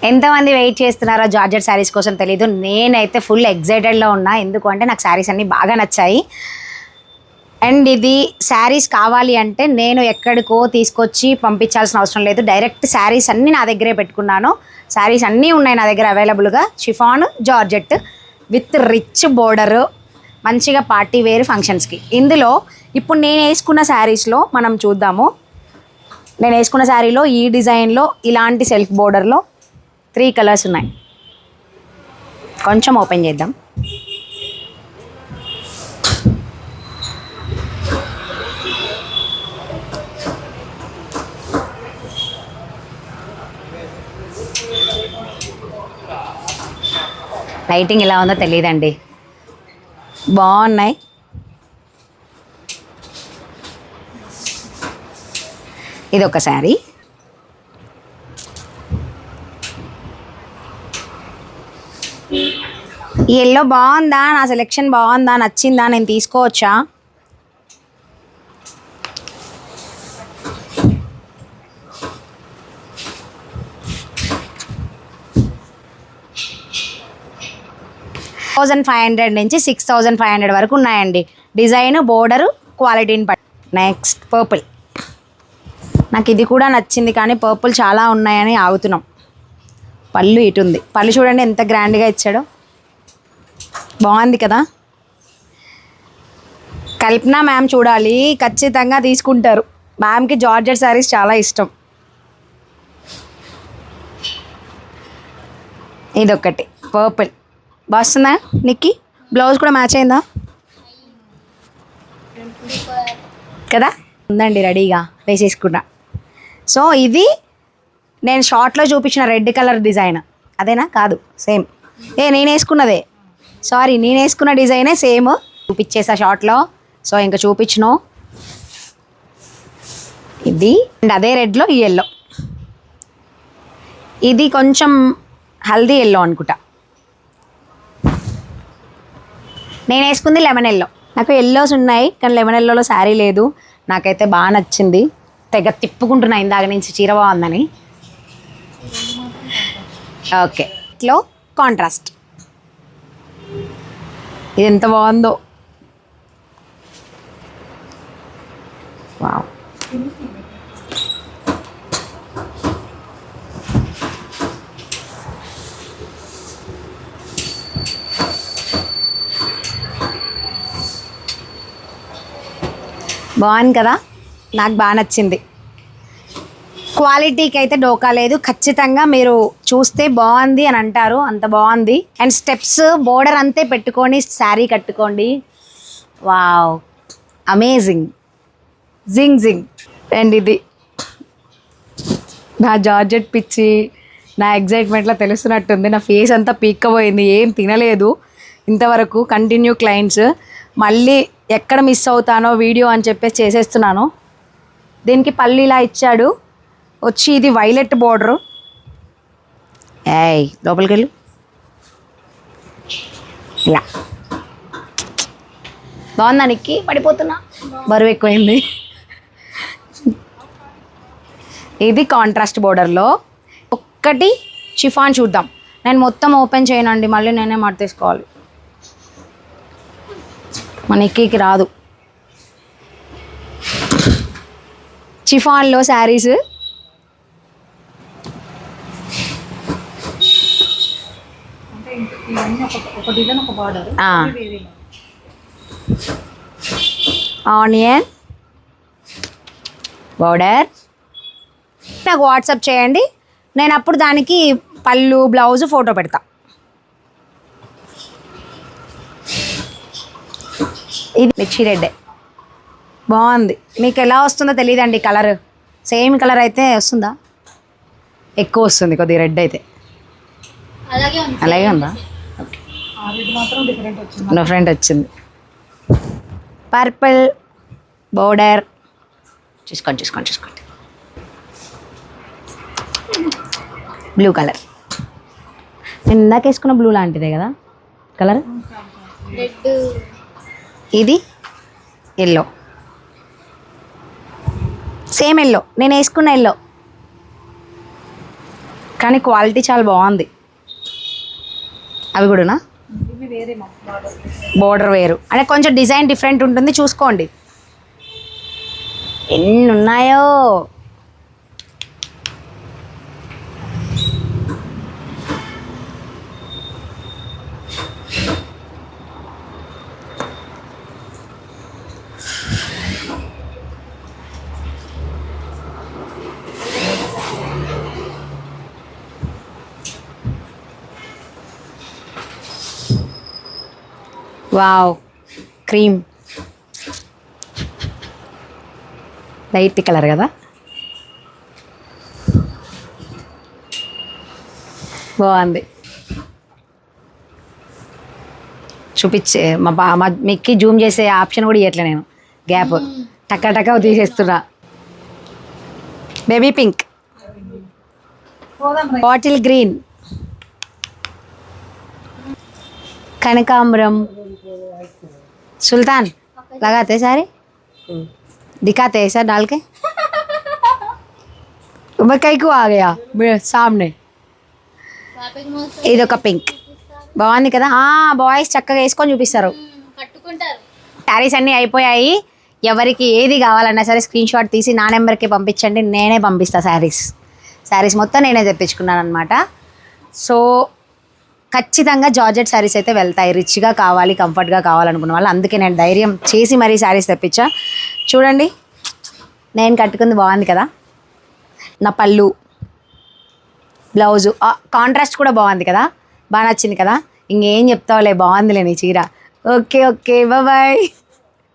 ఎంతమంది వెయిట్ చేస్తున్నారో జార్జెట్ శారీస్ కోసం తెలీదు. నేనైతే ఫుల్ ఎగ్జైటెడ్లో ఉన్నా. ఎందుకు అంటే నాకు శారీస్ అన్నీ బాగా నచ్చాయి. అండ్ ఇది శారీస్ కావాలి అంటే నేను ఎక్కడికో తీసుకొచ్చి పంపించాల్సిన అవసరం లేదు. డైరెక్ట్ శారీస్ అన్నీ నా దగ్గరే పెట్టుకున్నాను. శారీస్ అన్నీ ఉన్నాయి నా దగ్గర అవైలబుల్గా. Chiffon georgette with rich border, మంచిగా పార్టీ వేర్ ఫంక్షన్స్కి. ఇందులో ఇప్పుడు నేను వేసుకున్న శారీస్లో మనం చూద్దాము. నేను వేసుకున్న శారీలో ఈ డిజైన్లో ఇలాంటి సెల్ఫ్ బోర్డర్లో 3 కలర్స్ ఉన్నాయి. కొంచెం ఓపెన్ చేద్దాం. లైటింగ్ ఎలా ఉందో తెలియదండి, బాగున్నాయి. ఇది ఒక శారీ. ఈ ఎల్లో బాగుందా, నా సెలెక్షన్ బాగుందా, నచ్చిందా, నేను తీసుకోవచ్చా? $1,500 నుంచి 6,500 వరకు ఉన్నాయండి. డిజైన్, బోర్డరు, క్వాలిటీని బట్టి. Next purple. నాకు ఇది కూడా నచ్చింది కానీ పర్పుల్ చాలా ఉన్నాయని ఆగుతున్నాం. పళ్ళు ఇటు ఉంది. పళ్ళు చూడండి ఎంత గ్రాండ్గా ఇచ్చాడో, బాగుంది కదా. కల్పన మ్యామ్ చూడాలి, ఖచ్చితంగా తీసుకుంటారు. మ్యామ్కి జార్జెట్ శారీస్ చాలా ఇష్టం. ఇదొకటి పర్పుల్ బాగుందా నీకు? బ్లౌజ్ కూడా మ్యాచ్ అయిందా కదా? ఉందండి రెడీగా వేసేసుకున్నా. సో ఇది నేను షార్ట్లో చూపించిన రెడ్ కలర్ డిజైన్ అదేనా? కాదు, సేమ్. నేను వేసుకున్నదే, సారీ నేను వేసుకున్న డిజైనే సేమ్ చూపించేసా షార్ట్లో. సో ఇంకా చూపించను. ఇది అండ్ అదే రెడ్లో ఈ ఎల్లో. ఇది కొంచెం హల్దీ ఎల్లో అనుకుంటా. నేను వేసుకుంది లెమన్ ఎల్లో. నాకు ఎల్లోస్ ఉన్నాయి కానీ లెమన్ ఎల్లోలో శారీ లేదు. నాకైతే బాగా నచ్చింది. తెగ తిప్పుకుంటున్నా ఇందాక నుంచి, చీర బాగుందని. ఓకే, ఇట్లో కాంట్రాస్ట్. ఇది ఎంత బాగుందో, వావ్. బాగుంది కదా, నాకు బాగా నచ్చింది. క్వాలిటీకి అయితే డోకా లేదు. ఖచ్చితంగా మీరు చూస్తే బాగుంది అని అంటారు, అంత బాగుంది. అండ్ స్టెప్స్ బోర్డర్ అంతే పెట్టుకొని శారీ కట్టుకోండి. వావ్, అమేజింగ్, జింగ్ జింగ్. అండ్ ఇది నా జార్జెట్ పిచ్చి, నా ఎగ్జైట్మెంట్లో తెలుస్తున్నట్టుంది. నా ఫేస్ అంతా పీక్కపోయింది, ఏం తినలేదు ఇంతవరకు. Continue clients. మళ్ళీ ఎక్కడ మిస్ అవుతానో వీడియో అని చెప్పేసి చేసేస్తున్నాను. దీనికి పళ్ళు ఇలా ఇచ్చాడు వచ్చి. ఇది వైలెట్ బోర్డరు. ఏయ్ లోపలికి వెళ్ళు. ఇలా బాగుందా నీకు? పడిపోతున్నా, బరువు ఎక్కువైంది. ఇది కాంట్రాస్ట్ బోర్డర్లో. ఒక్కటి షిఫాన్ చూద్దాం. నేను మొత్తం ఓపెన్ చేయనండి, మళ్ళీ నేనే మాట తీసుకోవాలి. మన ఎక్కికి రాదు. షిఫాన్లో శారీస్ ఆనియన్ బోర్డర్. నాకు వాట్సాప్ చేయండి, నేను అప్పుడు దానికి పళ్ళు బ్లౌజ్ ఫోటో పెడతా. ఇది మిర్చి రెడ్ బాగుంది. మీకు ఎలా వస్తుందో తెలియదండి కలర్. సేమ్ కలర్ అయితే వస్తుందా? ఎక్కువ వస్తుంది కొద్దిగా రెడ్ అయితే. అలాగే ఉందా? డిఫరెంట్ వచ్చింది. Purple border. చూసుకోండి. Blue colour. నేను ఇందాక వేసుకున్న బ్లూ లాంటిదే కదా కలర్. ఇది ఎల్లో, సేమ్ ఎల్లో నేను వేసుకున్న ఎల్లో. కానీ క్వాలిటీ చాలా బాగుంది. అవి కూడానా? బోర్డర్ వేరు అంటే కొంచెం డిజైన్ డిఫరెంట్ ఉంటుంది, చూసుకోండి. ఎన్ని ఉన్నాయో. వావ్, క్రీమ్ లైట్ కలర్ కదా, బాగుంది. చూపించే మా మిక్కి జూమ్ చేసే ఆప్షన్ కూడా ఇవ్వట్లే నేను, గ్యాప్ టక్క టక్క తీసేస్తున్నా. బేబీ పింక్, బాటిల్ గ్రీన్, కనకాంబరం. सुल्तान लगाते सारे, दिखाते ऐसा डाल के. मैं कहीं को आ गया मेरे सामने. ఇదొక పింక్ బాగుంది కదా. బాయ్స్ చక్కగా వేసుకొని చూపిస్తారు. శారీస్ అన్నీ అయిపోయాయి. ఎవరికి ఏది కావాలన్నా సరే స్క్రీన్ షాట్ తీసి నా నెంబర్కి పంపించండి, నేనే పంపిస్తా. శారీస్ మొత్తం నేనే తెప్పించుకున్నాను అనమాట. సో ఖచ్చితంగా జార్జెట్ శారీస్ అయితే వెళ్తాయి. రిచ్గా కావాలి, కంఫర్ట్గా కావాలనుకున్న వాళ్ళు. అందుకే నేను ధైర్యం చేసి మరీ శారీస్ తెప్పించా. చూడండి నేను కట్టుకుంది బాగుంది కదా. నా పళ్ళు, బ్లౌజు, కాంట్రాస్ట్ కూడా బాగుంది కదా, బాగా నచ్చింది కదా. ఇంకేం చెప్తావులే, బాగుందిలే నీ చీర. Okay bye.